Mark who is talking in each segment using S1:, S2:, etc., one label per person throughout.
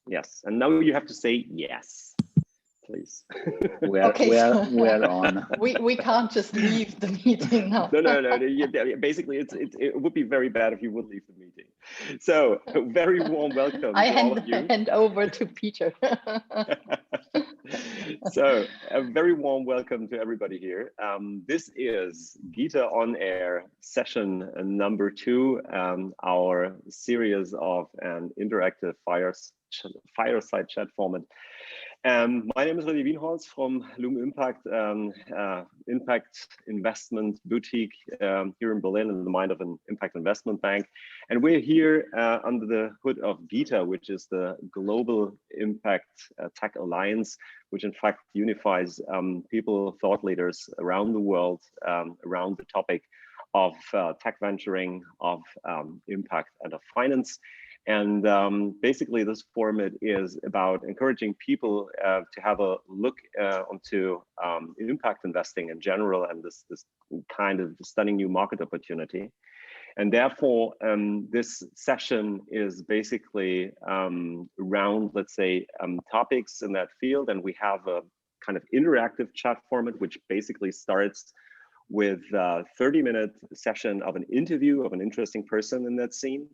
S1: Yes, and now you have to say yes, please.
S2: We're on.
S3: we can't just leave the meeting now.
S1: No. Basically, it would be very bad if you would leave the meeting. So, a very warm welcome to all of you.
S3: hand over to Peter.
S1: So, a very warm welcome to everybody here. This is GITA On Air session number 2, our series of an interactive fireside chat format. My name is René Wienholz from Loom Impact, impact investment boutique here in Berlin in the mind of an impact investment bank. And we're here under the hood of GITA, which is the Global Impact Tech Alliance, which in fact unifies people, thought leaders around the world around the topic of tech venturing, of impact and of finance. And basically this format is about encouraging people to have a look onto impact investing in general and this kind of stunning new market opportunity. And therefore, this session is basically around, let's say, topics in that field. And we have a kind of interactive chat format, which basically starts with a 30-minute session of an interview of an interesting person in that scene.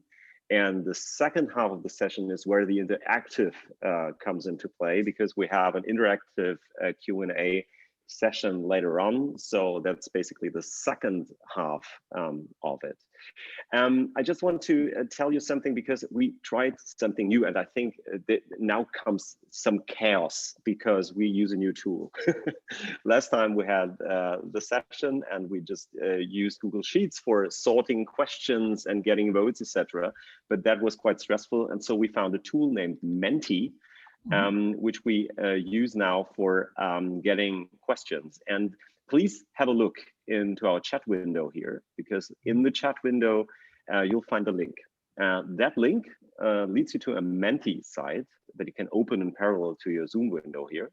S1: And the second half of the session is where the interactive comes into play, because we have an interactive Q&A session later on. So that's basically the second half of it. I just want to tell you something, because we tried something new, and I think that now comes some chaos because we use a new tool. Last time we had the session and we just used Google Sheets for sorting questions and getting votes, etc. But that was quite stressful, and so we found a tool named Menti, which we use now for getting questions. And please have a look into our chat window here, because in the chat window, you'll find a link. That link leads you to a Menti site that you can open in parallel to your Zoom window here.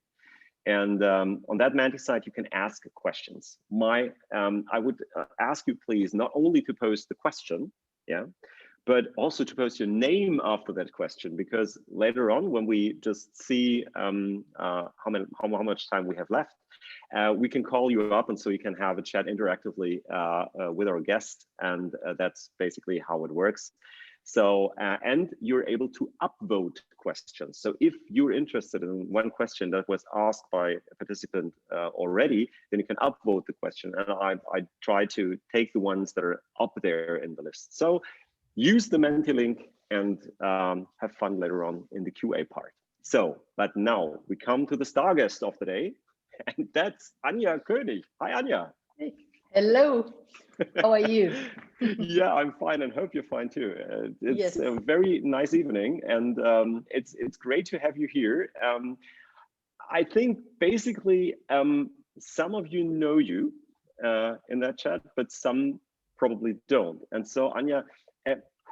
S1: And on that Menti site, you can ask questions. I would ask you, please, not only to post the question, but also to post your name after that question, because later on, when we just see how much time we have left, we can call you up, and so you can have a chat interactively with our guest, and that's basically how it works. So, and you're able to upvote questions. So if you're interested in one question that was asked by a participant already, then you can upvote the question, and I try to take the ones that are up there in the list. So use the Menti link and have fun later on in the QA part. So, but now we come to the star guest of the day, and that's Anja Koenig. Hi, Anja.
S3: Hey. Hello, how are you?
S1: Yeah, I'm fine, and hope you're fine too. It's a very nice evening, and it's great to have you here. I think basically some of you know you in that chat, but some probably don't. And so, Anja,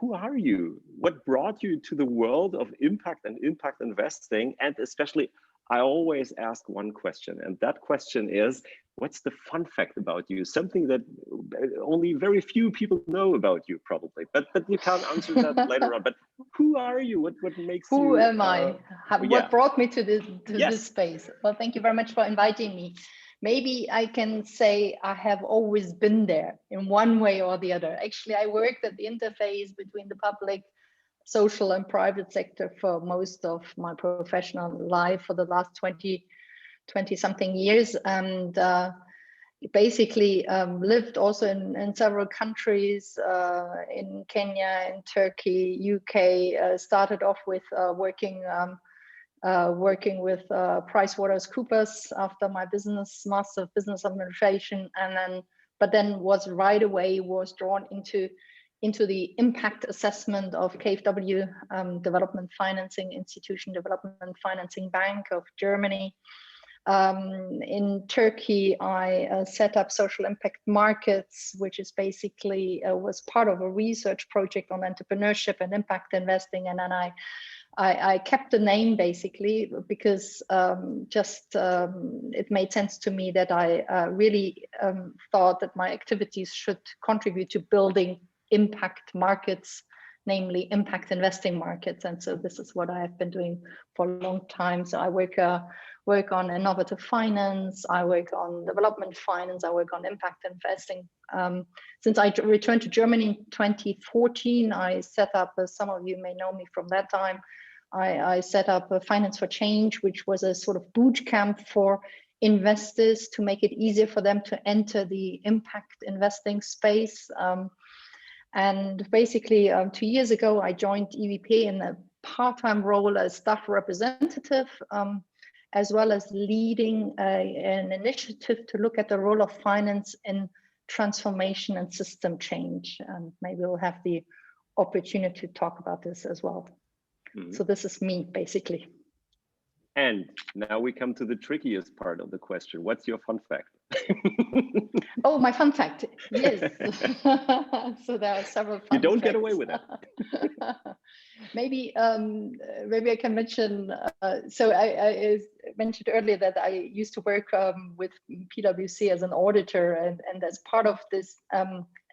S1: who are you? What brought you to the world of impact and impact investing? And especially, I always ask one question, and that question is, what's the fun fact about you? Something that only very few people know about you, probably. But you can't answer that later on. But who are you? What makes you?
S3: Who am I? What brought me to this space? Well, thank you very much for inviting me. Maybe I can say I have always been there in one way or the other. Actually, I worked at the interface between the public, social and private sector for most of my professional life for the last 20 something years, and basically lived also in several countries, in Kenya, in Turkey, UK. Started off with working with PricewaterhouseCoopers after my Master of Business Administration, and then was right away drawn into the impact assessment of KfW, Development Financing Institution, Development Financing Bank of Germany. In Turkey, I set up social impact markets, which is basically was part of a research project on entrepreneurship and impact investing. And then I kept the name basically because it made sense to me that I really thought that my activities should contribute to building impact markets namely impact investing markets. And so this is what I have been doing for a long time. So I work on innovative finance, I work on development finance, I work on impact investing. Since I returned to Germany in 2014, I set up, some of you may know me from that time, I set up a Finance for Change, which was a sort of boot camp for investors to make it easier for them to enter the impact investing space. And basically 2 years ago, I joined EVP in a part-time role as staff representative, as well as leading an initiative to look at the role of finance in transformation and system change. And maybe we'll have the opportunity to talk about this as well. So this is me, basically.
S1: And now we come to the trickiest part of the question. What's your fun fact?
S3: Oh, my fun fact, yes. So there are several fun
S1: You don't
S3: facts.
S1: get away with it.
S3: Maybe I can mention, so I mentioned earlier that I used to work with PwC as an auditor, and as part of this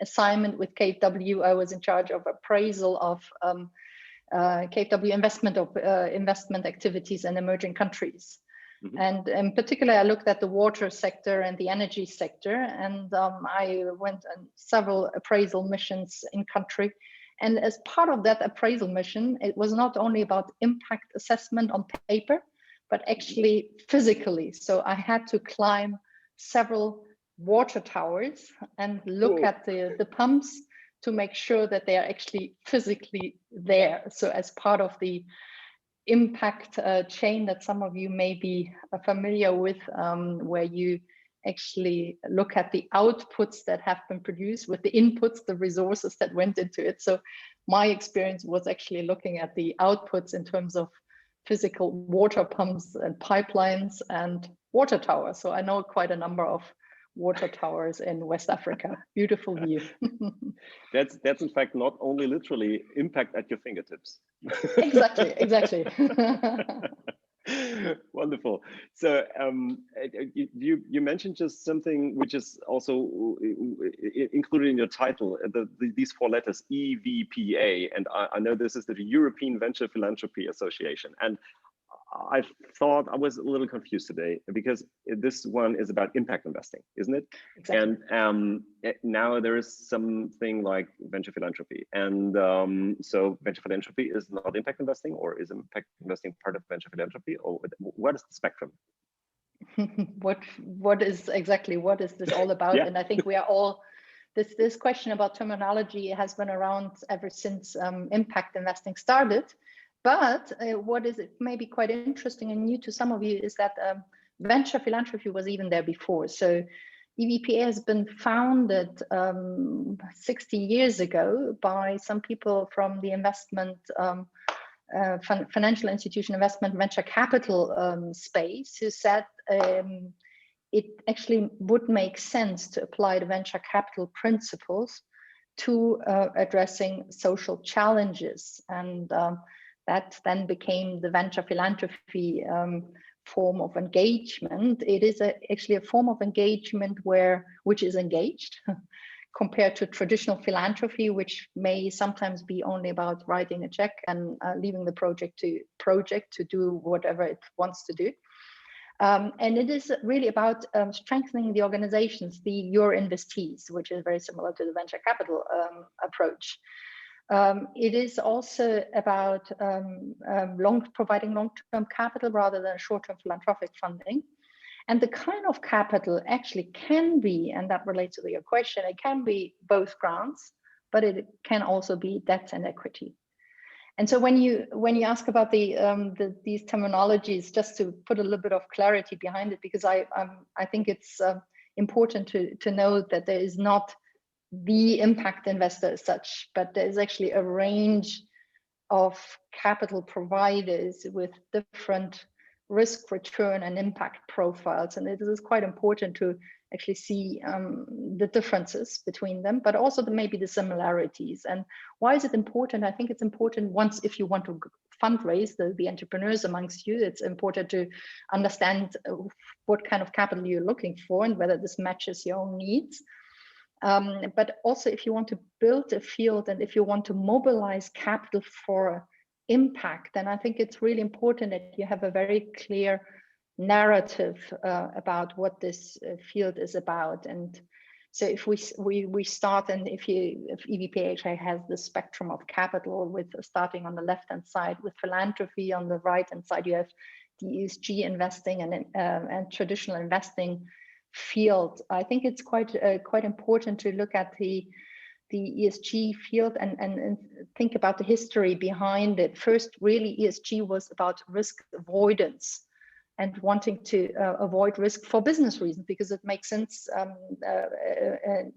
S3: assignment with KfW, I was in charge of appraisal of KfW investment activities in emerging countries. And in particular, I looked at the water sector and the energy sector, and I went on several appraisal missions in country. And as part of that appraisal mission, it was not only about impact assessment on paper, but actually physically. So I had to climb several water towers and look at the pumps to make sure that they are actually physically there. So as part of the impact chain that some of you may be familiar with, where you actually look at the outputs that have been produced with the inputs, the resources that went into it. So my experience was actually looking at the outputs in terms of physical water pumps and pipelines and water towers. So I know quite a number of water towers in West Africa. Beautiful view.
S1: That's in fact not only literally impact at your fingertips.
S3: Exactly.
S1: Wonderful. So you mentioned just something which is also included in your title, these 4 letters, EVPA, and I know this is the European Venture Philanthropy Association. And I thought I was a little confused today because this one is about impact investing, isn't it? Exactly. And now there is something like venture philanthropy. And so venture philanthropy is not impact investing, or is impact investing part of venture philanthropy, or what is the spectrum?
S3: What is this all about? Yeah. And I think we are all, this question about terminology has been around ever since impact investing started. But what is maybe quite interesting and new to some of you is that venture philanthropy was even there before. So EVPA has been founded 60 years ago by some people from the investment, financial institution investment venture capital space, who said it actually would make sense to apply the venture capital principles to addressing social challenges. And that then became the venture philanthropy form of engagement. It is actually a form of engagement which is engaged compared to traditional philanthropy, which may sometimes be only about writing a check and leaving the project to do whatever it wants to do. And it is really about strengthening the organizations, your investees, which is very similar to the venture capital approach. It is also about providing long-term capital rather than short-term philanthropic funding. And the kind of capital actually can be, and that relates to your question, it can be both grants, but it can also be debt and equity. And so when you ask about these terminologies, just to put a little bit of clarity behind it, because I think it's important to know that there is not the impact investor as such, but there's actually a range of capital providers with different risk, return, and impact profiles. And it is quite important to actually see the differences between them, but also maybe the similarities. And why is it important? I think it's important if you want to fundraise, the entrepreneurs amongst you, it's important to understand what kind of capital you're looking for and whether this matches your own needs. But also if you want to build a field and if you want to mobilize capital for impact, then I think it's really important that you have a very clear narrative about what this field is about. And so if we start, and if EVPHI has the spectrum of capital, with starting on the left-hand side with philanthropy, on the right-hand side you have the ESG investing and traditional investing field. I think it's quite important to look at the ESG field and think about the history behind it. First, really, ESG was about risk avoidance and wanting to avoid risk for business reasons, because it makes sense.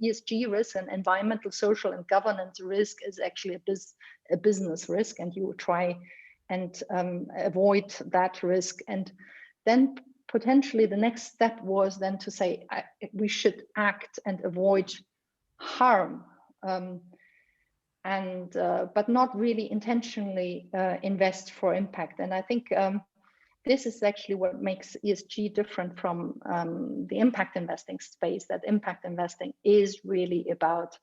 S3: ESG risk and environmental, social, and governance risk is actually a business risk, and you try and avoid that risk. And then potentially the next step was then to say we should act and avoid harm, but not really intentionally invest for impact. And I think this is actually what makes ESG different from the impact investing space, that impact investing is really about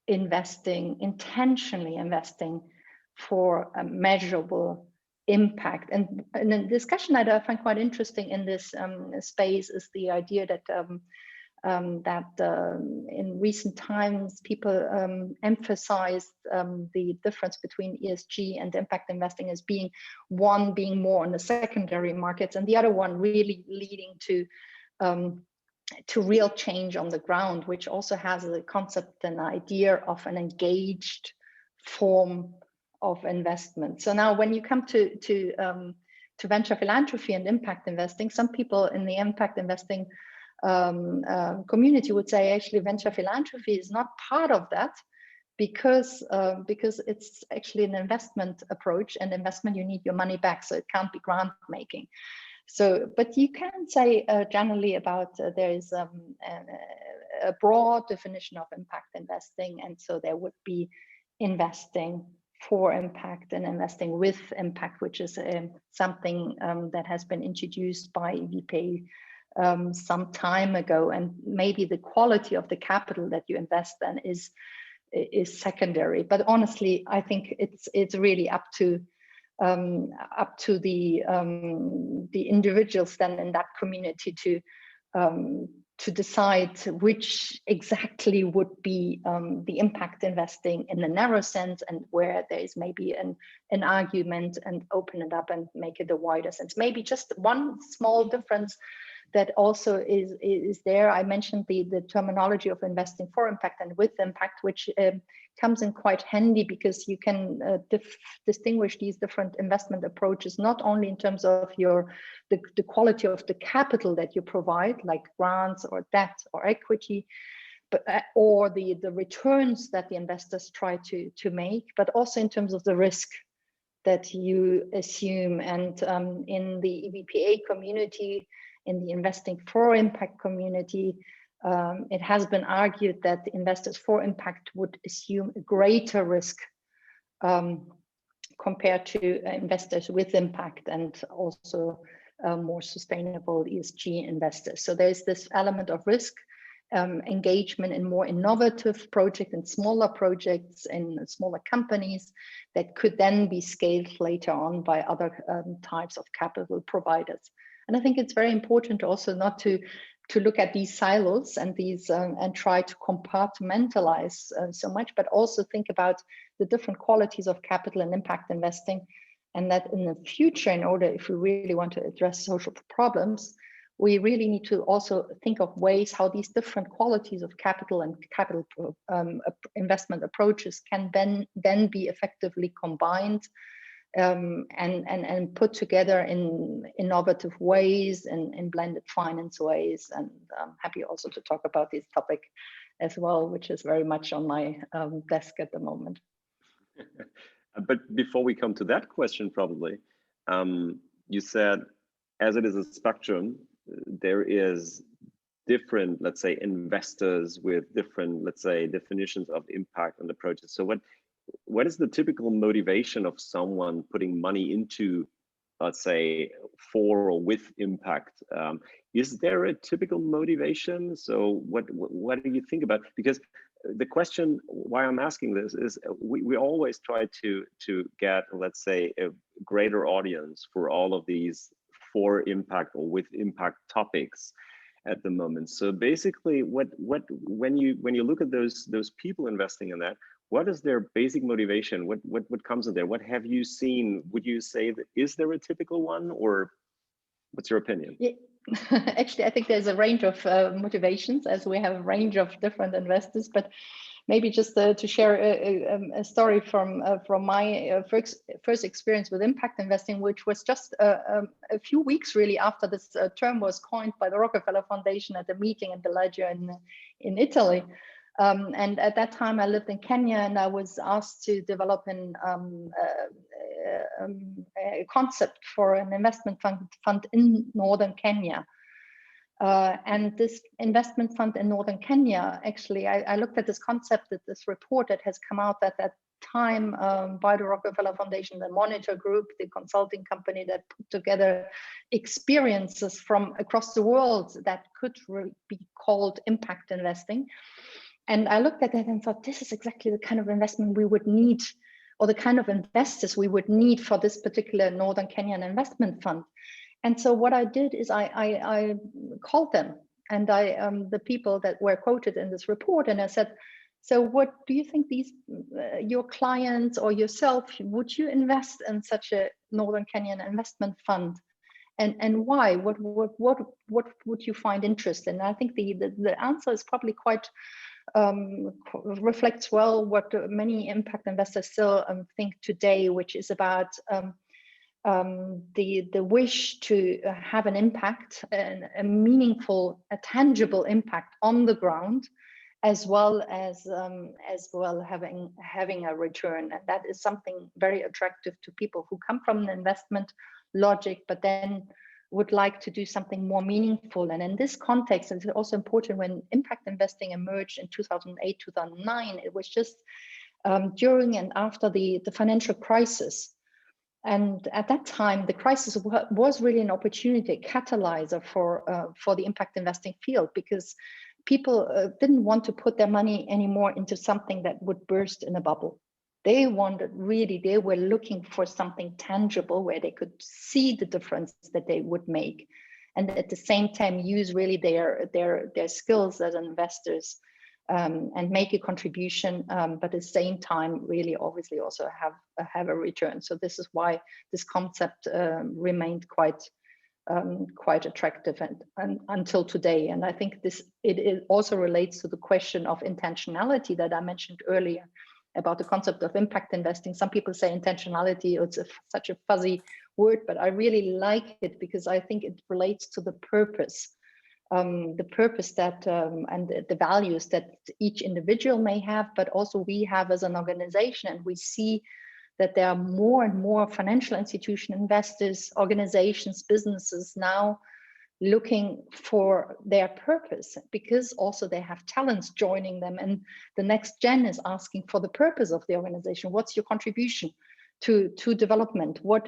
S3: investing, intentionally investing for a measurable impact. And a discussion that I find quite interesting in this space is the idea that in recent times people emphasized the difference between ESG and impact investing as being one being more on the secondary markets and the other one really leading to real change on the ground, which also has a concept and idea of an engaged form of investment. So now when you come to venture philanthropy and impact investing, some people in the impact investing community would say actually venture philanthropy is not part of that, because it's actually an investment approach, and investment you need your money back, so it can't be grant making. So, but you can say generally about there is a broad definition of impact investing, and so there would be investing for impact and investing with impact, which is something that has been introduced by EVP some time ago, and maybe the quality of the capital that you invest then is secondary. But honestly, I think it's really up to the individuals then in that community to decide which exactly would be the impact investing in the narrow sense, and where there is maybe an argument, and open it up and make it a wider sense. Maybe just one small difference that also is there. I mentioned the terminology of investing for impact and with impact, which comes in quite handy, because you can distinguish these different investment approaches, not only in terms of the quality of the capital that you provide, like grants or debt or equity, but or the returns that the investors try to make, but also in terms of the risk that you assume. And in the EVPA community, in the investing for impact community, it has been argued that the investors for impact would assume a greater risk compared to investors with impact, and also more sustainable ESG investors. So there's this element of risk engagement in more innovative projects and smaller projects in smaller companies that could then be scaled later on by other types of capital providers. And I think it's very important also not to look at these silos and these and try to compartmentalize so much, but also think about the different qualities of capital and impact investing, and that in the future, in order, if we really want to address social problems, we really need to also think of ways how these different qualities of capital and capital investment approaches can then be effectively combined and put together in innovative ways and in blended finance ways. And I'm happy also to talk about this topic as well, which is very much on my desk at the moment.
S1: But before we come to that question, probably, you said, as it is a spectrum, there is different, let's say, investors with different, let's say, definitions of impact and approaches. So what is the typical motivation of someone putting money into let's say, for or with impact. Is there a typical motivation? So what do you think about? Because the question why I'm asking this is we always try to get, let's say, a greater audience for all of these for impact or with impact topics at the moment. So basically, when you look at those people investing in that, what is their basic motivation? What comes in there? What have you seen? Would you say that is there a typical one, or what's your opinion?
S3: Yeah. Actually, I think there's a range of motivations, as we have a range of different investors. But maybe just to share a story from my first experience with impact investing, which was just a few weeks really after this term was coined by the Rockefeller Foundation at a meeting in Bellagio in Italy. And at that time, I lived in Kenya, and I was asked to develop a concept for an investment fund in northern Kenya. And this investment fund in northern Kenya, actually, I looked at this concept, at this report that has come out at that time by the Rockefeller Foundation, the Monitor Group, the consulting company that put together experiences from across the world that could be called impact investing. And I looked at that and thought, this is exactly the kind of investment we would need, or the kind of investors we would need for this particular Northern Kenyan investment fund. And so what I did is I called them, and the people that were quoted in this report, and I said, so what do you think these your clients or yourself, would you invest in such a Northern Kenyan investment fund? And why? What would you find interest in? And I think the answer is probably quite reflects well what many impact investors still think today, which is about the wish to have an impact, a meaningful, a tangible impact on the ground, as well having a return. And that is something very attractive to people who come from an investment logic, but then would like to do something more meaningful. And in this context, it's also important, when impact investing emerged in 2008, 2009, it was just during and after the financial crisis. And at that time, the crisis was really an opportunity, a catalyzer for the impact investing field, because people didn't want to put their money anymore into something that would burst in a bubble. They were looking for something tangible where they could see the difference that they would make, and at the same time use really their skills as investors and make a contribution, but at the same time really obviously also have a return. So this is why this concept remained quite attractive and until today. And I think it also relates to the question of intentionality that I mentioned earlier about the concept of impact investing. Some people say intentionality, it's such a fuzzy word, but I really like it because I think it relates to the purpose that and the values that each individual may have, but also we have as an organization. And we see that there are more and more financial institution investors, organizations, businesses now looking for their purpose, because also they have talents joining them, and the next gen is asking for the purpose of the organization. What's your contribution to development? What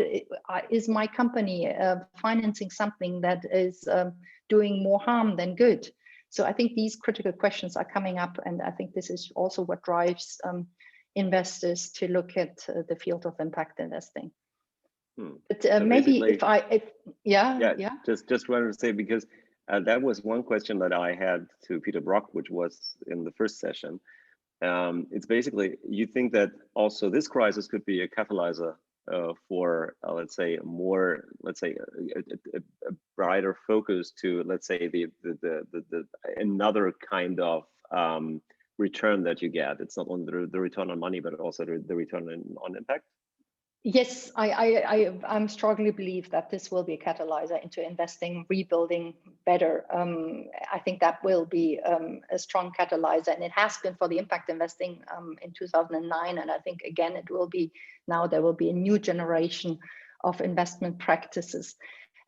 S3: is my company financing something that is doing more harm than good? So I think these critical questions are coming up, and I think this is also what drives investors to look at the field of impact investing. But so maybe
S1: just wanted to say, because that was one question that I had to Peter Brock, which was in the first session. It's basically, you think that also this crisis could be a catalyzer for let's say a brighter focus to, let's say, the another kind of return that you get. It's not only the return on money, but also the return on impact.
S3: Yes, I'm strongly believe that this will be a catalyzer into investing, rebuilding better. I think that will be a strong catalyzer, and it has been for the impact investing in 2009. And I think again, it will be now. There will be a new generation of investment practices.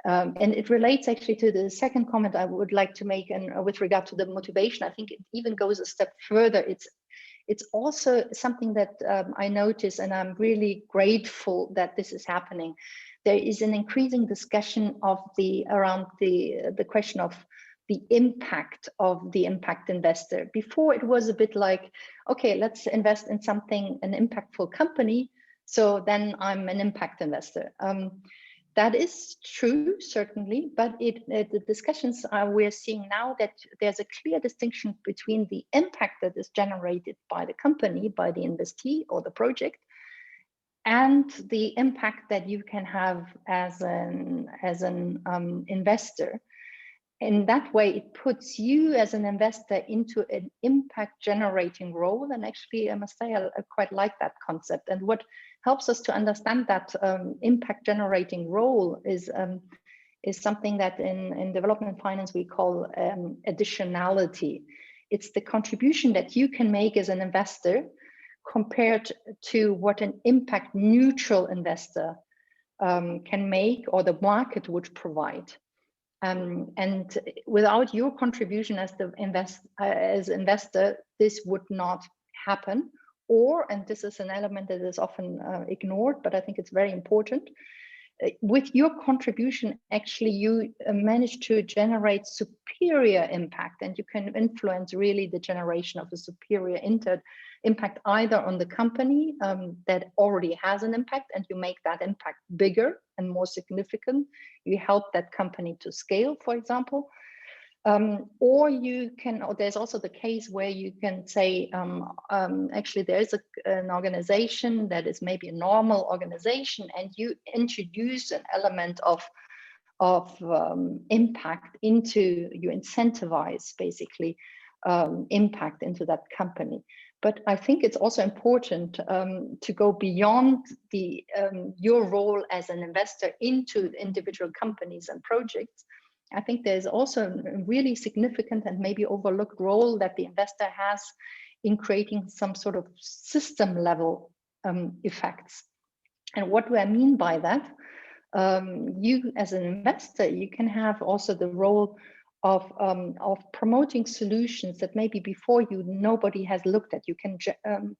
S3: And it relates actually to the second comment I would like to make, and with regard to the motivation, I think it even goes a step further. it's also something that I notice, and I'm really grateful that this is happening. There is an increasing discussion of around the question of the impact of the impact investor. Before, it was a bit like, okay, let's invest in something, an impactful company, so then I'm an impact investor. That is true, certainly, but the discussions we're seeing now that there's a clear distinction between the impact that is generated by the company, by the investee or the project, and the impact that you can have as an investor. In that way, it puts you as an investor into an impact generating role. And actually, I must say, I quite like that concept. And what helps us to understand that impact generating role is something that in development finance we call additionality. It's the contribution that you can make as an investor compared to what an impact neutral investor can make, or the market would provide. And without your contribution as investor, this would not happen. Or, and this is an element that is often ignored, but I think it's very important, with your contribution, actually you manage to generate superior impact, and you can influence really the generation of a superior impact either on the company that already has an impact, and you make that impact bigger and more significant. You help that company to scale, for example. Or you can, or there's also the case where you can say, actually there's an organization that is maybe a normal organization, and you introduce an element of impact into, you incentivize basically impact into that company. But I think it's also important to go beyond your role as an investor into individual companies and projects. I think there's also a really significant and maybe overlooked role that the investor has in creating some sort of system level effects. And what do I mean by that? You as an investor, you can have also the role of promoting solutions that maybe before you nobody has looked at. You can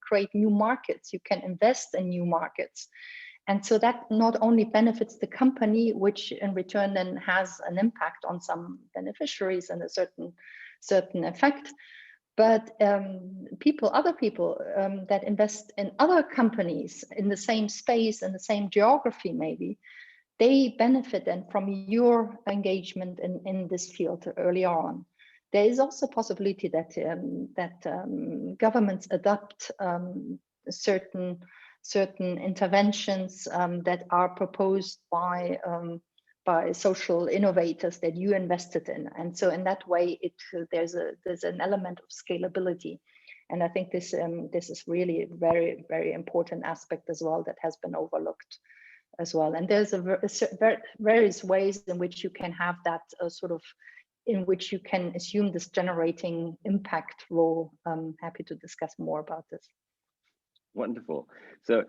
S3: create new markets, you can invest in new markets. And so that not only benefits the company, which in return then has an impact on some beneficiaries and a certain effect, but other people that invest in other companies in the same space, in the same geography maybe, they benefit then from your engagement in this field early on. There is also a possibility that governments adopt certain interventions that are proposed by social innovators that you invested in, and so in that way, there's an element of scalability, and I think this is really a very, very important aspect as well that has been overlooked as well. And there's various ways in which you can have that in which you can assume this generating impact role. I'm happy to discuss more about this.
S1: Wonderful. So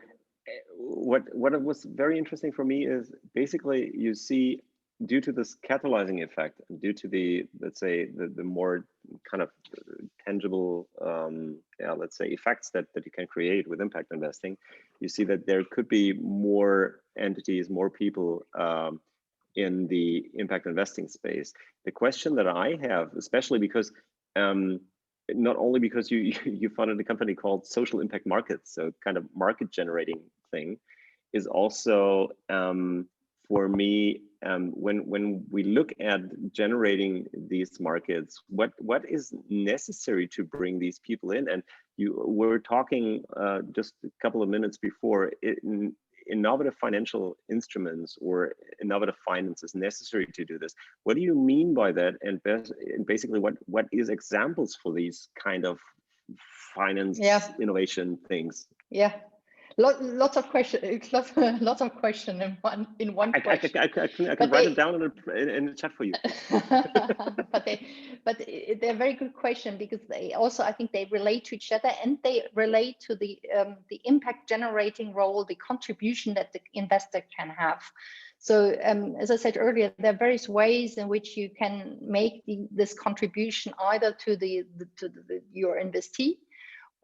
S1: what was very interesting for me is basically you see, due to this catalyzing effect, due to the, let's say, the more kind of tangible, let's say, effects that you can create with impact investing, you see that there could be more entities, more people in the impact investing space. The question that I have, especially because not only because you founded a company called Social Impact Markets, so kind of market generating thing, is also for me, when we look at generating these markets, what is necessary to bring these people in? And you were talking just a couple of minutes before, innovative financial instruments or innovative finance is necessary to do this. What do you mean by that? And basically, what is examples for these kind of finance innovation things?
S3: Yeah. Lots of questions. Lots of questions in one question.
S1: I can write it down in the chat for you.
S3: but they're a very good question, because they also, I think, they relate to each other, and they relate to the impact generating role, the contribution that the investor can have. So as I said earlier, there are various ways in which you can make this contribution either to your investee,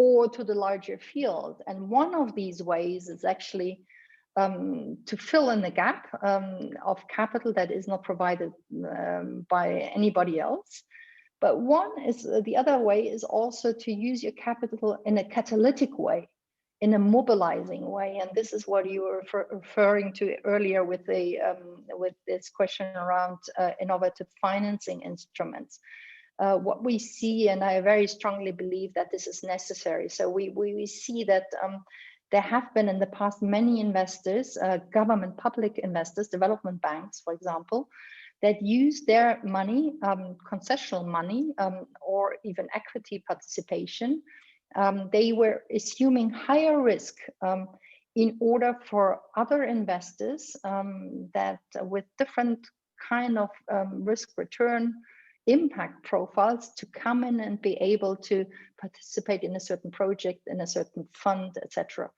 S3: or to the larger field. And one of these ways is actually to fill in the gap of capital that is not provided by anybody else. But the other way is also to use your capital in a catalytic way, in a mobilizing way. And this is what you were referring to earlier with this question around innovative financing instruments. What we see, and I very strongly believe that this is necessary. So we see that there have been in the past many investors, government, public investors, development banks, for example, that use their money, concessional money, or even equity participation. They were assuming higher risk in order for other investors that with different kind of risk return impact profiles to come in and be able to participate in a certain project, in a certain fund, etc.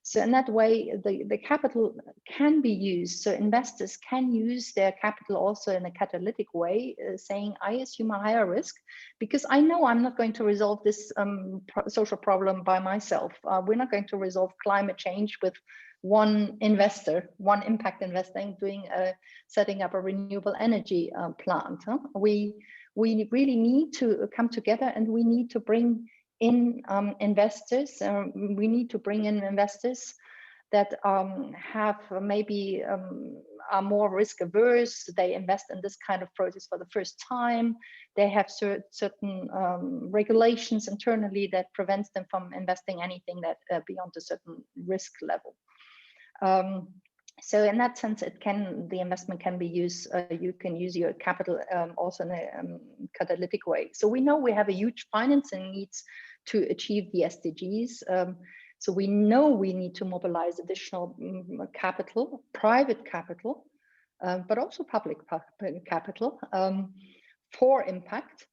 S3: So in that way, the capital can be used. So investors can use their capital also in a catalytic way, saying, I assume a higher risk because I know I'm not going to resolve this social problem by myself. We're not going to resolve climate change with one investor, one impact investor setting up a renewable energy plant. We really need to come together, and we need to bring in investors. We need to bring in investors that have maybe are more risk averse. They invest in this kind of projects for the first time. They have certain regulations internally that prevents them from investing anything that beyond a certain risk level. So in that sense, the investment can be used. You can use your capital also in a catalytic way. So we know we have a huge financing needs to achieve the SDGs. So we know we need to mobilize additional capital, private capital, but also public capital for impact.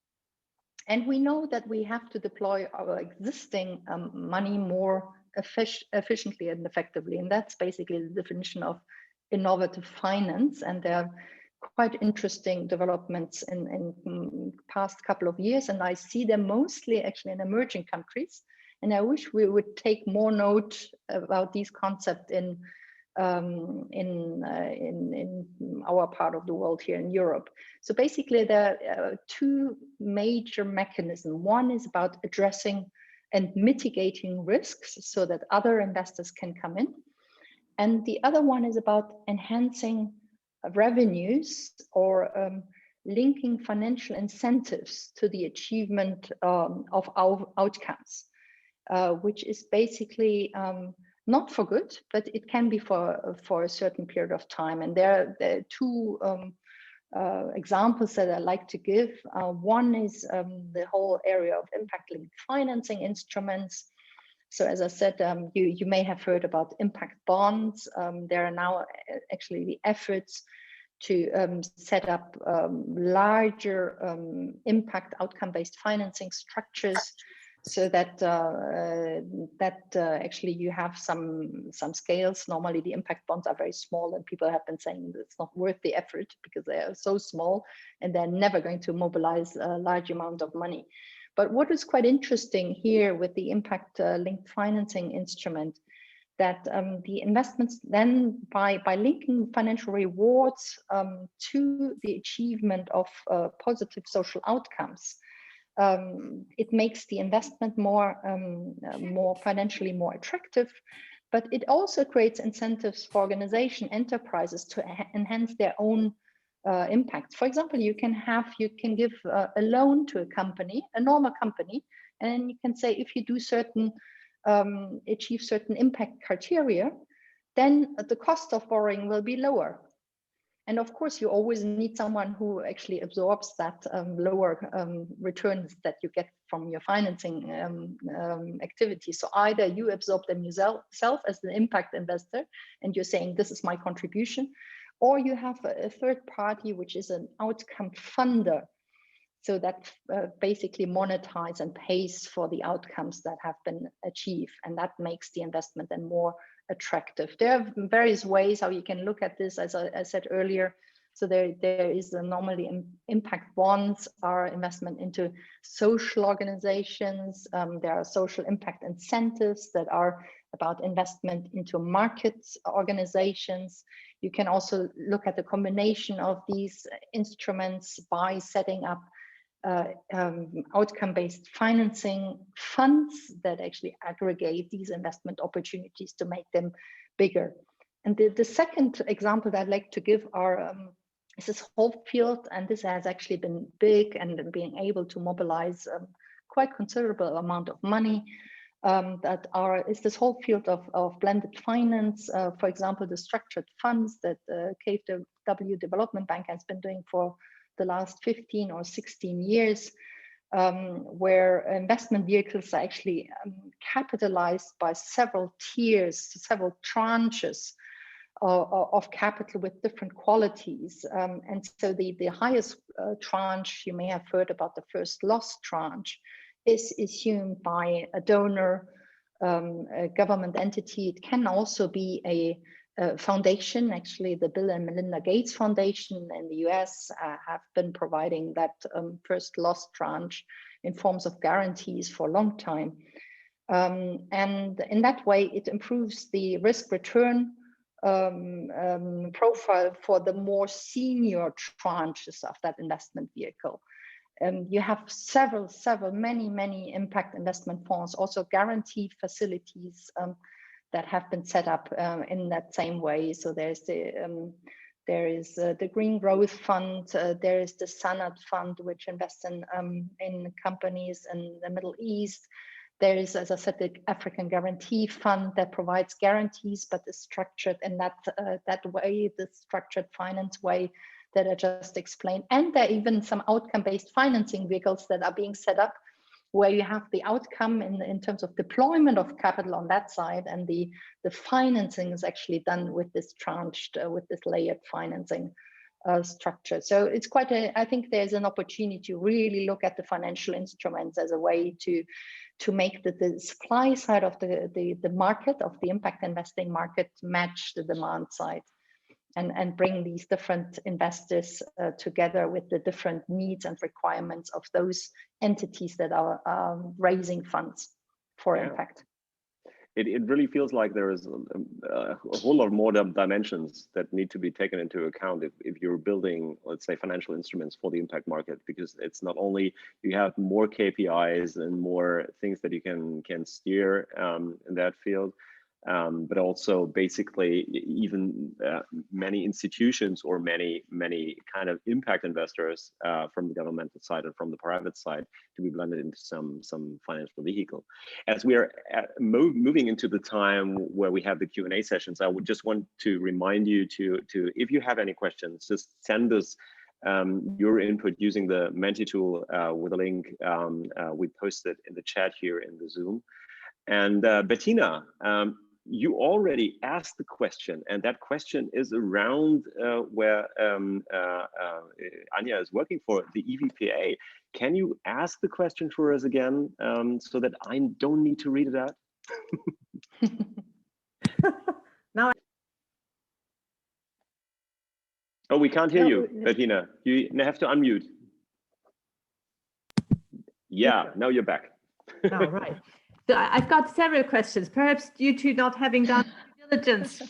S3: And we know that we have to deploy our existing money more efficiently and effectively. And that's basically the definition of innovative finance. And there are quite interesting developments in past couple of years. And I see them mostly actually in emerging countries. And I wish we would take more note about these concepts in our part of the world here in Europe. So basically there are two major mechanisms. One is about addressing and mitigating risks so that other investors can come in. And the other one is about enhancing revenues or linking financial incentives to the achievement of our outcomes, which is basically not for good, but it can be for a certain period of time. And there are two examples that I like to give. One is the whole area of impact-linked financing instruments. So as I said, you may have heard about impact bonds. There are now actually the efforts to set up larger impact outcome-based financing structures, so that actually you have some scales. Normally the impact bonds are very small, and people have been saying that it's not worth the effort because they are so small and they're never going to mobilize a large amount of money. But what is quite interesting here with the impact linked financing instrument, that the investments then by linking financial rewards to the achievement of positive social outcomes, it makes the investment more financially more attractive, but it also creates incentives for organization enterprises to enhance their own impact. For example, you can give a loan to a company, a normal company, and you can say if you do achieve certain impact criteria, then the cost of borrowing will be lower. And of course, you always need someone who actually absorbs that lower returns that you get from your financing activity. So either you absorb them yourself as the impact investor, and you're saying, this is my contribution, or you have a third party, which is an outcome funder. So that basically monetizes and pays for the outcomes that have been achieved. And that makes the investment then more attractive. There are various ways how you can look at this. As I said earlier, So there is normally impact bonds are investment into social organizations. There are social impact incentives that are about investment into markets organizations. You can also look at the combination of these instruments by setting up outcome-based financing funds that actually aggregate these investment opportunities to make them bigger. And the second example that I'd like to give is this whole field, and this has actually been big and being able to mobilize quite considerable amount of money. Is this whole field of blended finance, for example, the structured funds that KfW Development Bank has been doing for the last 15 or 16 years, where investment vehicles are actually capitalized by several tiers, several tranches of capital with different qualities. And so the highest tranche, you may have heard about the first loss tranche, is assumed by a donor, a government entity. It can also be a foundation. Actually, the Bill and Melinda Gates Foundation in the US have been providing that first loss tranche in forms of guarantees for a long time. And in that way, it improves the risk return profile for the more senior tranches of that investment vehicle. You have many impact investment funds, also guarantee facilities that have been set up in that same way. So there is the Green Growth Fund, there is the Sanad Fund, which invests in companies in the Middle East. There is, as I said, the African Guarantee Fund that provides guarantees, but is structured in that way, the structured finance way that I just explained. And there are even some outcome-based financing vehicles that are being set up where you have the outcome in terms of deployment of capital on that side, and the financing is actually done with this tranched, with this layered financing structure. So it's quite I think there's an opportunity to really look at the financial instruments as a way to make the supply side of the market, of the impact investing market, match the demand side, and bring these different investors together with the different needs and requirements of those entities that are raising funds for impact.
S1: It really feels like there is a whole lot more dimensions that need to be taken into account if you're building, let's say, financial instruments for the impact market, because it's not only you have more KPIs and more things that you can steer in that field, but also basically even many institutions or many kind of impact investors from the governmental side and from the private side to be blended into some financial vehicle. As we are moving into the time where we have the Q&A sessions, I would just want to remind you to if you have any questions, just send us your input using the Menti tool with a link we posted in the chat here in the Zoom. And Bettina, you already asked the question, and that question is around where Anja is working for, the EVPA. Can you ask the question for us again so that I don't need to read it out?
S4: Now.
S1: Oh, we can't hear you, Bettina. You have to unmute. Yeah, now you're back.
S4: All right. So I've got several questions, perhaps due to not having done due diligence,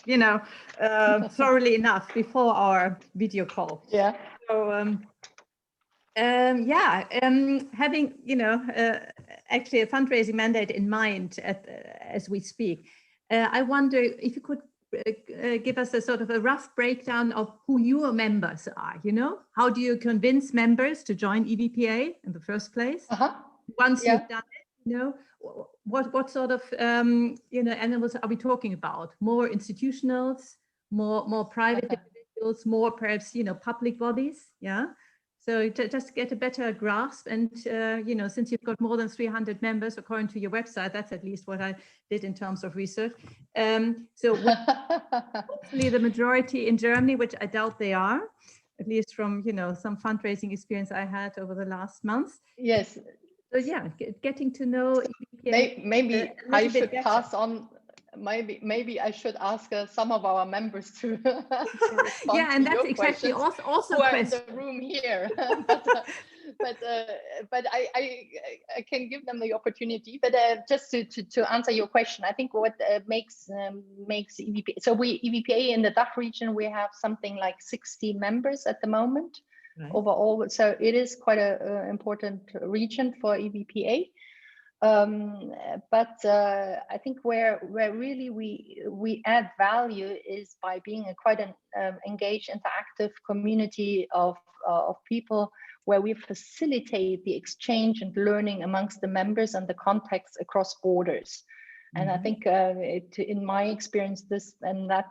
S4: thoroughly enough before our video call.
S3: Yeah.
S4: So, having, actually a fundraising mandate in mind as we speak, I wonder if you could give us a sort of a rough breakdown of who your members are, How do you convince members to join EVPA in the first place? Once you've done it, what sort of animals are we talking about? More institutionals, more private individuals, more perhaps public bodies, yeah. So just get a better grasp, and since you've got more than 300 members according to your website, that's at least what I did in terms of research. So hopefully the majority in Germany, which I doubt they are, at least from some fundraising experience I had over the last months.
S3: Yes.
S4: So yeah, getting to know EVPA
S3: maybe I should pass on maybe I should ask some of our members to respond.
S4: Yeah, and
S3: to
S4: that's
S3: your
S4: exactly
S3: questions
S4: also
S3: who are in the room here. but I can give them the opportunity. But just to answer your question, I think what makes EVPA. So EVPA in the DACH region, we have something like 60 members at the moment. Right. Overall. So it is quite an important region for EVPA. But I think where really we add value is by being quite an engaged, interactive community of people, where we facilitate the exchange and learning amongst the members and the context across borders. And I think in my experience, this and that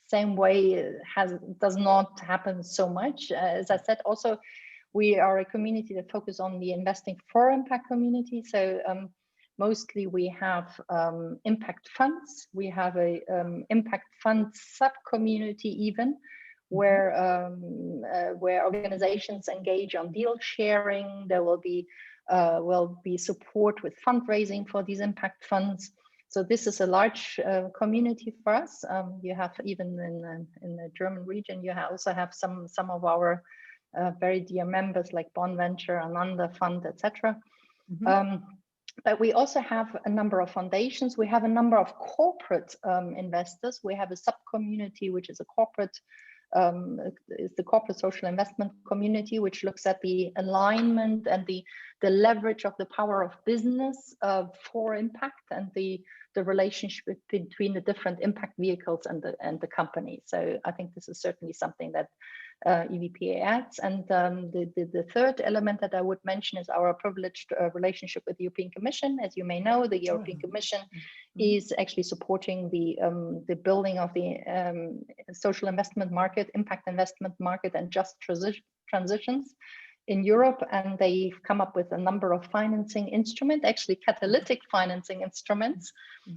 S3: same way does not happen so much. As I said, also, we are a community that focuses on the investing for impact community. So mostly we have impact funds. We have a impact fund sub-community even, where organizations engage on deal sharing. There will be support with fundraising for these impact funds. So this is a large community for us. You have even in the German region, you also have some of our very dear members like Bond Venture, Ananda Fund, etc. But we also have a number of foundations. We have a number of corporate investors. We have a sub-community, which is a corporate, is the corporate social investment community, which looks at the alignment and the leverage of the power of business for impact and the relationship between the different impact vehicles and the company. So I think this is certainly something that EVPA adds. And the third element that I would mention is our privileged relationship with the European Commission. As you may know, the European Commission is actually supporting the building of the social investment market, impact investment market, and just transitions in Europe. And they've come up with a number of financing instruments, actually catalytic financing instruments,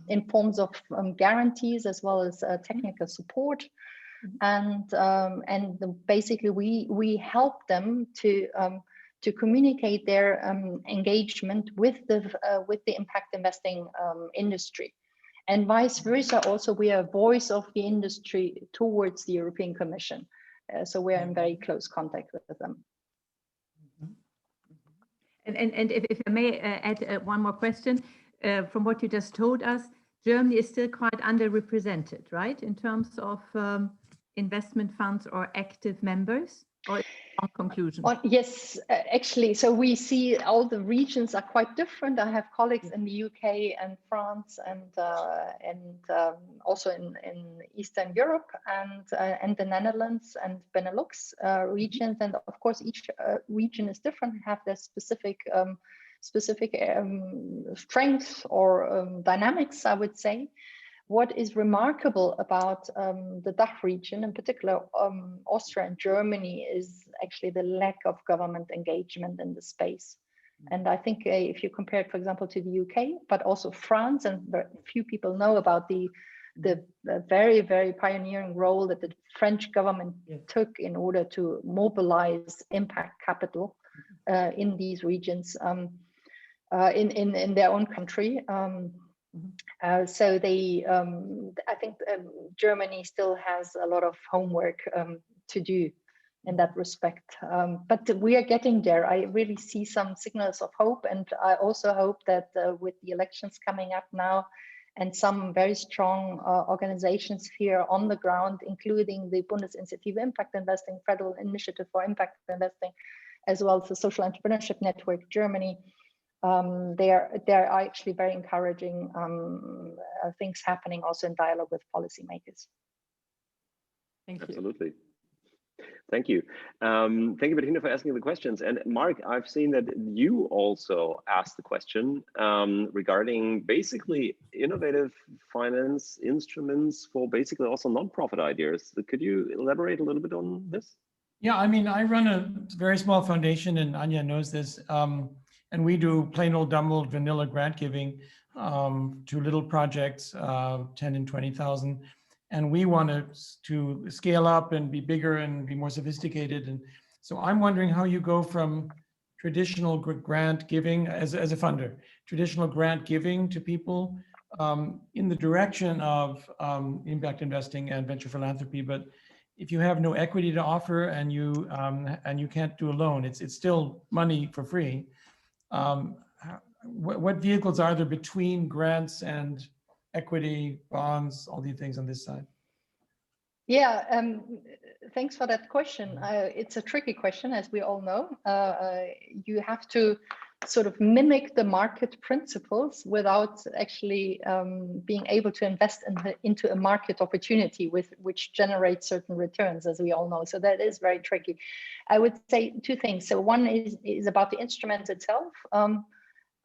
S3: in forms of guarantees as well as technical support. And basically we help them to communicate their engagement with the impact investing industry, and vice versa. Also, we are a voice of the industry towards the European Commission, so we are in very close contact with them.
S4: And if I may add one more question, from what you just told us, Germany is still quite underrepresented, right, in terms of investment funds or active members, or on conclusion?
S3: Yes, actually, so we see all the regions are quite different. I have colleagues in the UK and France and also in Eastern Europe and the Netherlands and Benelux regions, and of course each region is different, have their specific strengths or dynamics, I would say. What is remarkable about the DACH region, in particular Austria and Germany, is actually the lack of government engagement in the space. And I think if you compare it, for example, to the UK, but also France, and few people know about the very, very pioneering role that the French government took in order to mobilize impact capital in these regions in their own country. So I think Germany still has a lot of homework to do in that respect. But we are getting there. I really see some signals of hope. And I also hope that with the elections coming up now and some very strong organizations here on the ground, including the Bundesinitiative Impact Investing, Federal Initiative for Impact Investing, as well as the Social Entrepreneurship Network Germany, there are actually very encouraging things happening also in dialogue with policymakers.
S1: Thank you. Absolutely. Thank you. Thank you, Bettina, for asking the questions. And Mark, I've seen that you also asked the question regarding basically innovative finance instruments for basically also nonprofit ideas. Could you elaborate a little bit on this?
S5: Yeah, I mean, I run a very small foundation, and Anja knows this. And we do plain old dumb old vanilla grant giving to little projects, 10 and 20,000. And we want to scale up and be bigger and be more sophisticated. And so I'm wondering how you go from traditional grant giving as a funder, traditional grant giving to people in the direction of impact investing and venture philanthropy. But if you have no equity to offer and you can't do a loan, it's still money for free. What vehicles are there between grants and equity, bonds, all these things on this side?
S3: Yeah, thanks for that question. It's a tricky question, as we all know. You have to sort of mimic the market principles without actually being able to invest into a market opportunity which generates certain returns, as we all know. So that is very tricky. I would say two things. So one is about the instrument itself.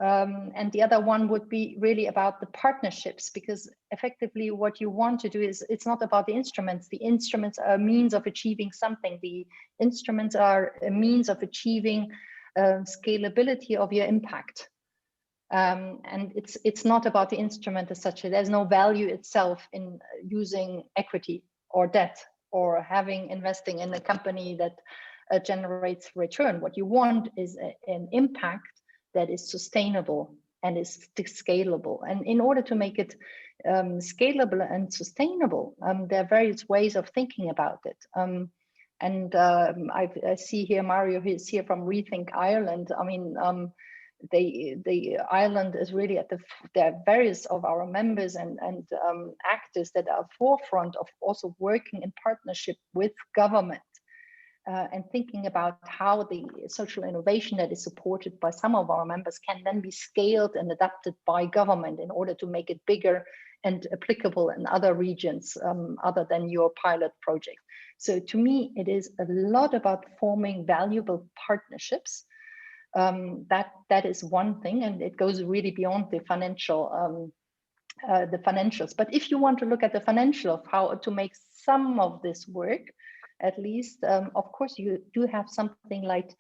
S3: And the other one would be really about the partnerships, because effectively what you want to do is, it's not about the instruments. The instruments are a means of achieving something. The instruments are a means of achieving scalability of your impact. And it's not about the instrument as such. There's no value itself in using equity or debt or investing in a company that generates return. What you want is an impact that is sustainable and is scalable. And in order to make it scalable and sustainable, there are various ways of thinking about it. I see here Mario is here from Rethink Ireland. I mean, the Ireland is really there are various of our members and actors that are forefront of also working in partnership with government. And thinking about how the social innovation that is supported by some of our members can then be scaled and adapted by government in order to make it bigger and applicable in other regions other than your pilot project. So to me, it is a lot about forming valuable partnerships. That is one thing, and it goes really beyond the financials. But if you want to look at the financial of how to make some of this work, at least, of course, you do have something like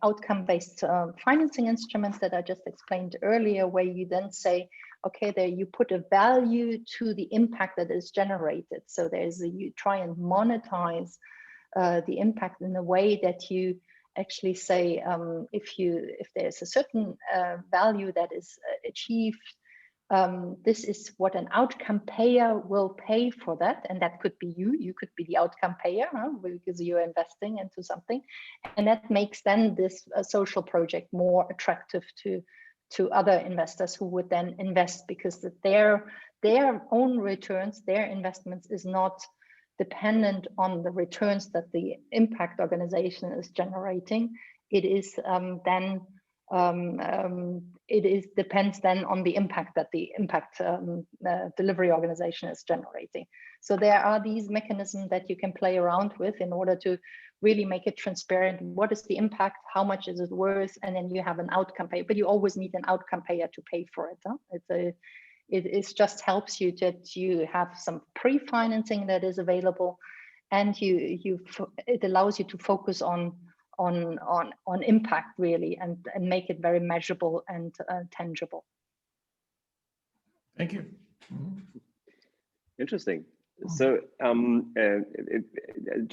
S3: outcome-based financing instruments that I just explained earlier, where you then say, okay, there you put a value to the impact that is generated. So you try and monetize the impact in a way that you actually say, if there's a certain value that is achieved, this is what an outcome payer will pay for that, and that could be you could be the outcome payer, because you're investing into something, and that makes then this social project more attractive to other investors who would then invest, because their own returns, their investments is not dependent on the returns that the impact organization is generating. It is depends then on the impact that the impact delivery organization is generating. So there are these mechanisms that you can play around with in order to really make it transparent. What is the impact? How much is it worth? And then you have an outcome payer, but you always need an outcome payer to pay for it. It just helps you that you have some pre-financing that is available, and it allows you to focus on impact really, and make it very measurable and tangible.
S5: Thank you.
S1: Interesting. So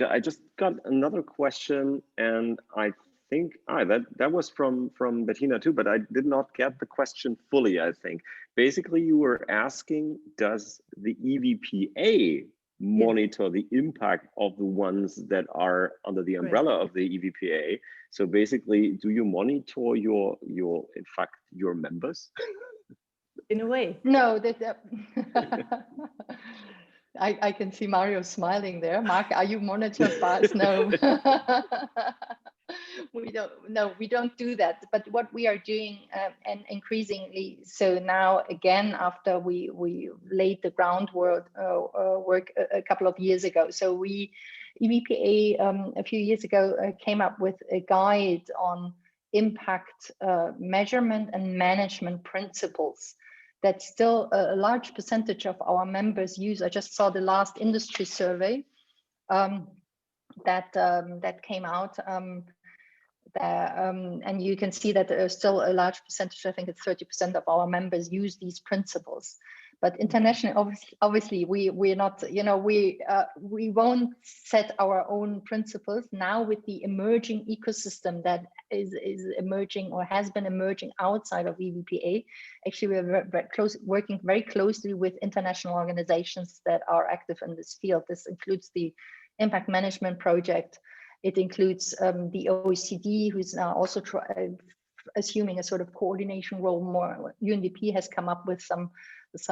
S1: I just got another question, and I think that was from Bettina too, but I did not get the question fully. I think basically you were asking, does the EVPA monitor the impact of the ones that are under the umbrella of the EVPA? So basically, do you monitor your in fact your members?
S4: In a way.
S3: No, I can see Mario smiling there. Mark, are you monitored by us? No. We don't do that. But what we are doing, and increasingly so now, again, after we laid the groundwork work a couple of years ago. So EVPA a few years ago came up with a guide on impact measurement and management principles that still a large percentage of our members use. I just saw the last industry survey that came out. And you can see that there's still a large percentage, I think it's 30% of our members use these principles. But internationally, obviously, we're not, you know, we won't set our own principles now with the emerging ecosystem that is emerging or has been emerging outside of EVPA. Actually, we're working very closely with international organizations that are active in this field. This includes the Impact Management Project. It includes the OECD, who's now also assuming a sort of coordination role more. UNDP has come up with some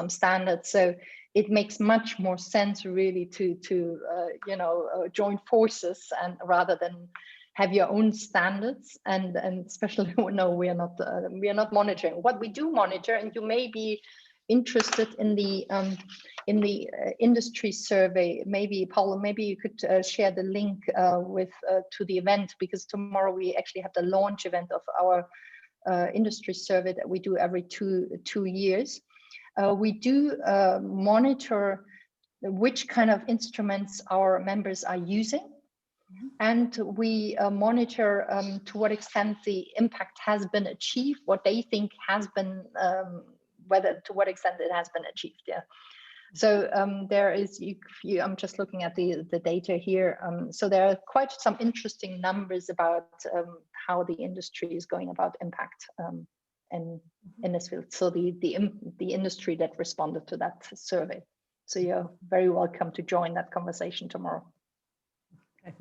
S3: standards, so it makes much more sense really to join forces and rather than have your own standards. And especially no, we are not monitoring. What we do monitor, and you may be interested in the industry survey. Maybe Paulo, maybe you could share the link to the event, because tomorrow we actually have the launch event of our industry survey that we do every two years. We do monitor which kind of instruments our members are using, and we monitor to what extent the impact has been achieved, what they think has been, to what extent it has been achieved. Yeah. So there is, I'm just looking at the data here. So there are quite some interesting numbers about how the industry is going about impact in this field. So the industry that responded to that survey. So you're very welcome to join that conversation tomorrow.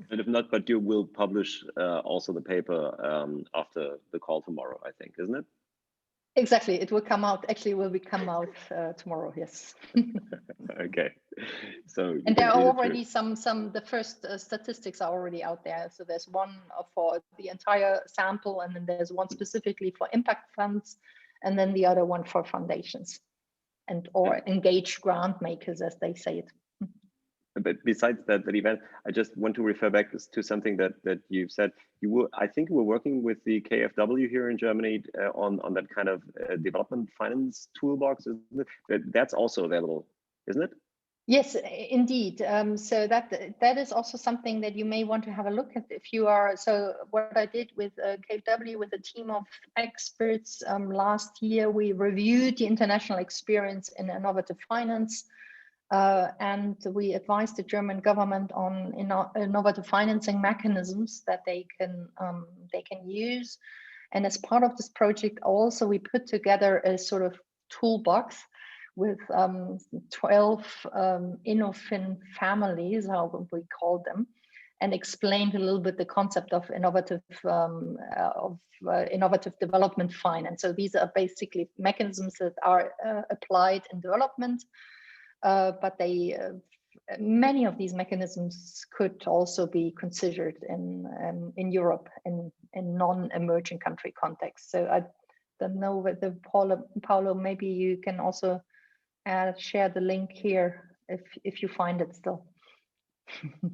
S1: And if not, but you will publish also the paper after the call tomorrow, I think, isn't it?
S3: Exactly, it will come out. Actually, it will come out tomorrow. Yes.
S1: Okay. So.
S3: And there are already the first statistics are already out there. So there's one for the entire sample, and then there's one specifically for impact funds, and then the other one for foundations or engaged grant makers, as they say it.
S1: But besides that event, I just want to refer back to something that you've said. I think you were working with the KfW here in Germany on that kind of development finance toolbox, isn't it? That's also available, isn't it?
S3: Yes, indeed. So that is also something that you may want to have a look at if you are. So what I did with KfW with a team of experts last year, we reviewed the international experience in innovative finance. And we advised the German government on innovative financing mechanisms that they can use. And as part of this project, also we put together a sort of toolbox with 12 InnoFin families, how we call them, and explained a little bit the concept of innovative development finance. So these are basically mechanisms that are applied in development. But many of these mechanisms could also be considered in Europe in non-emerging country contexts. So I don't know whether Paulo, maybe you can also share the link here if you find it still.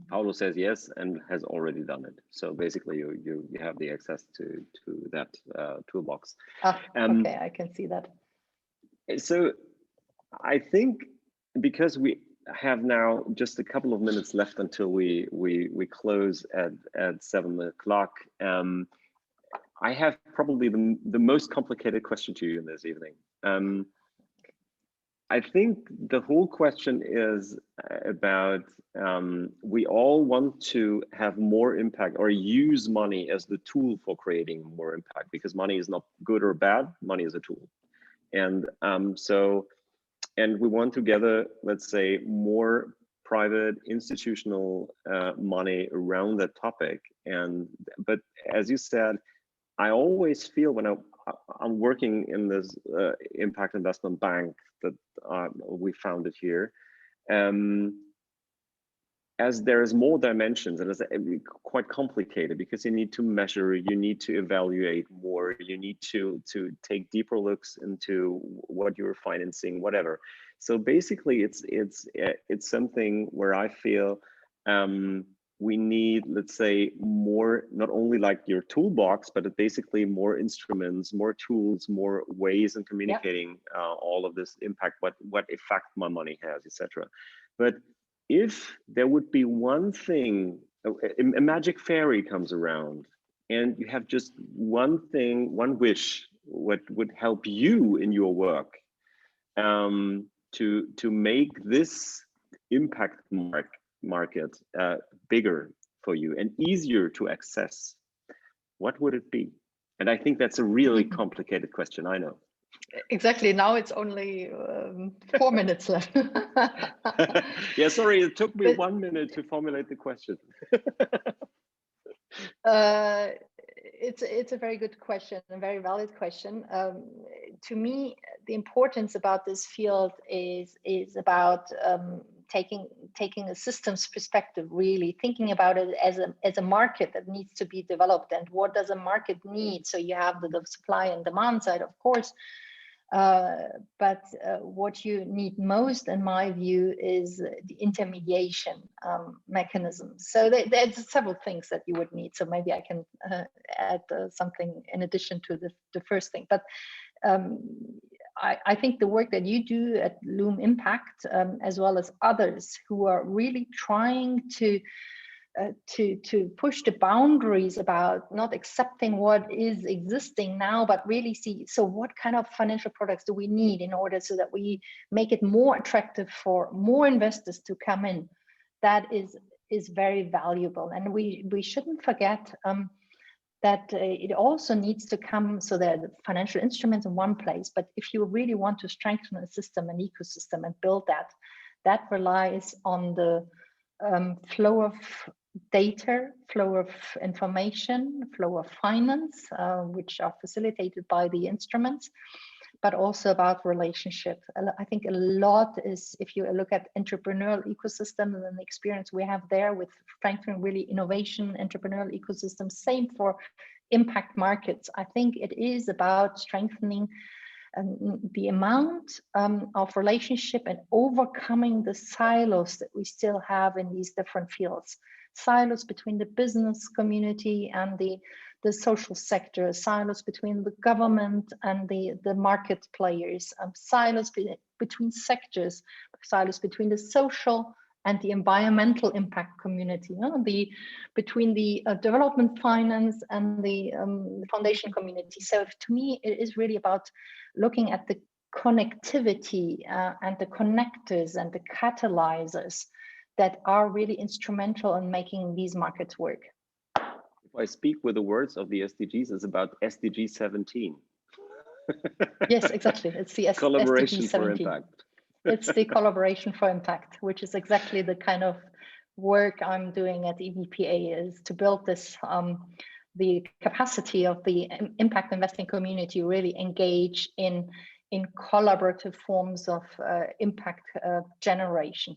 S1: Paulo says yes and has already done it. So basically, you have the access to that toolbox.
S3: Okay, I can see that.
S1: So I think, because we have now just a couple of minutes left until we close at 7 o'clock, I have probably the most complicated question to you this evening. I think the whole question is about we all want to have more impact or use money as the tool for creating more impact, because money is not good or bad, money is a tool. And and we want to gather, let's say, more private institutional money around that topic. But as you said, I always feel when I'm working in this impact investment bank that we founded here, as there's more dimensions, and it's quite complicated because you need to measure, you need to evaluate more, you need to take deeper looks into what you're financing, whatever. So basically, it's something where I feel we need, let's say, more, not only like your toolbox, but basically more instruments, more tools, more ways in communicating all of this impact, what effect my money has, etc. But if there would be one thing, a magic fairy comes around and you have just one thing, one wish, what would help you in your work, to make this impact market bigger for you and easier to access, what would it be? And I think that's a really complicated question, I know.
S3: Exactly. Now it's only 4 minutes left.
S1: Yeah, sorry, it took me 1 minute to formulate the question.
S3: It's a very good question, a very valid question. To me, the importance about this field is about taking a systems perspective, really thinking about it as a market that needs to be developed, and what does a market need. So you have the supply and demand side, of course, but what you need most, in my view, is the intermediation mechanism. So there's several things that you would need. So maybe I can add something in addition to the first thing. But I think the work that you do at Loom Impact, as well as others who are really trying to push the boundaries about not accepting what is existing now, but really see, so what kind of financial products do we need in order so that we make it more attractive for more investors to come in, that is very valuable. And we shouldn't forget that it also needs to come, so that the financial instruments in one place, but if you really want to strengthen a system, an ecosystem, and build that relies on the flow of data, flow of information, flow of finance, which are facilitated by the instruments, but also about relationship. I think a lot is, if you look at entrepreneurial ecosystem and the experience we have there with strengthening really innovation, entrepreneurial ecosystem, same for impact markets. I think it is about strengthening the amount of relationship and overcoming the silos that we still have in these different fields. Silos between the business community and the social sector, silos between the government and the market players, silos between sectors, silos between the social and the environmental impact community, between the development finance and the foundation community. So to me, it is really about looking at the connectivity and the connectors and the catalyzers that are really instrumental in making these markets work.
S1: If I speak with the words of the SDGs, it's about SDG 17.
S3: Yes, exactly. It's the
S1: collaboration
S3: SDG 17.
S1: For impact.
S3: It's the collaboration for impact, which is exactly the kind of work I'm doing at EVPA, is to build this, the capacity of the impact investing community really engage in collaborative forms of impact generation.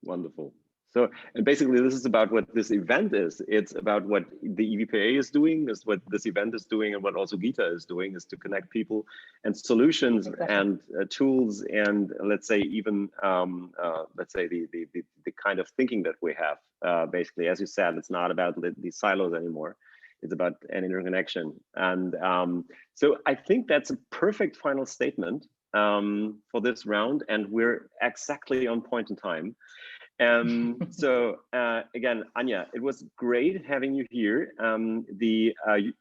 S1: Wonderful. So, and basically this is about what this event is. It's about what the EVPA is doing, is what this event is doing, and what also GITA is doing, is to connect people and solutions. Exactly. And tools, and let's say even let's say the kind of thinking that we have. Basically, as you said, it's not about the silos anymore. It's about an interconnection. And so I think that's a perfect final statement for this round, and we're exactly on point in time. So again, Anja, it was great having you here.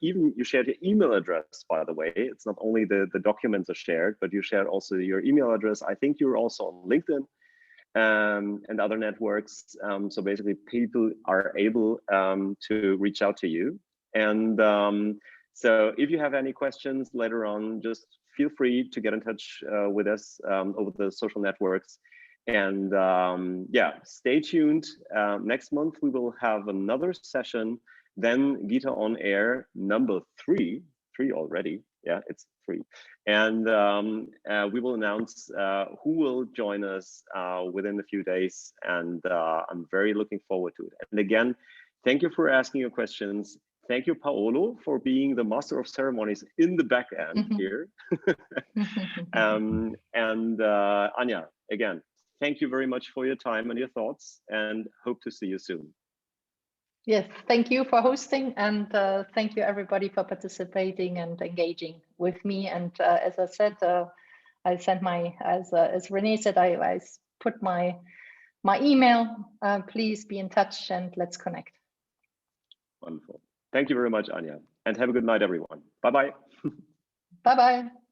S1: You shared your email address, by the way. It's not only the documents are shared, but you shared also your email address. I think you're also on LinkedIn and other networks. So basically people are able to reach out to you. And so if you have any questions later on, just feel free to get in touch with us over the social networks. And yeah, stay tuned. Next month, we will have another session, then GITA on Air number 3 already. Yeah, it's 3. And we will announce who will join us within a few days. And I'm very looking forward to it. And again, thank you for asking your questions. Thank you, Paolo, for being the master of ceremonies in the back end here. And Anja, again, thank you very much for your time and your thoughts, and hope to see you soon.
S3: Yes, thank you for hosting, and thank you everybody for participating and engaging with me. And as I said, I sent as Renee said, I put my email. Please be in touch and let's connect.
S1: Wonderful. Thank you very much, Anja, and have a good night, everyone. Bye-bye.
S3: Bye-bye.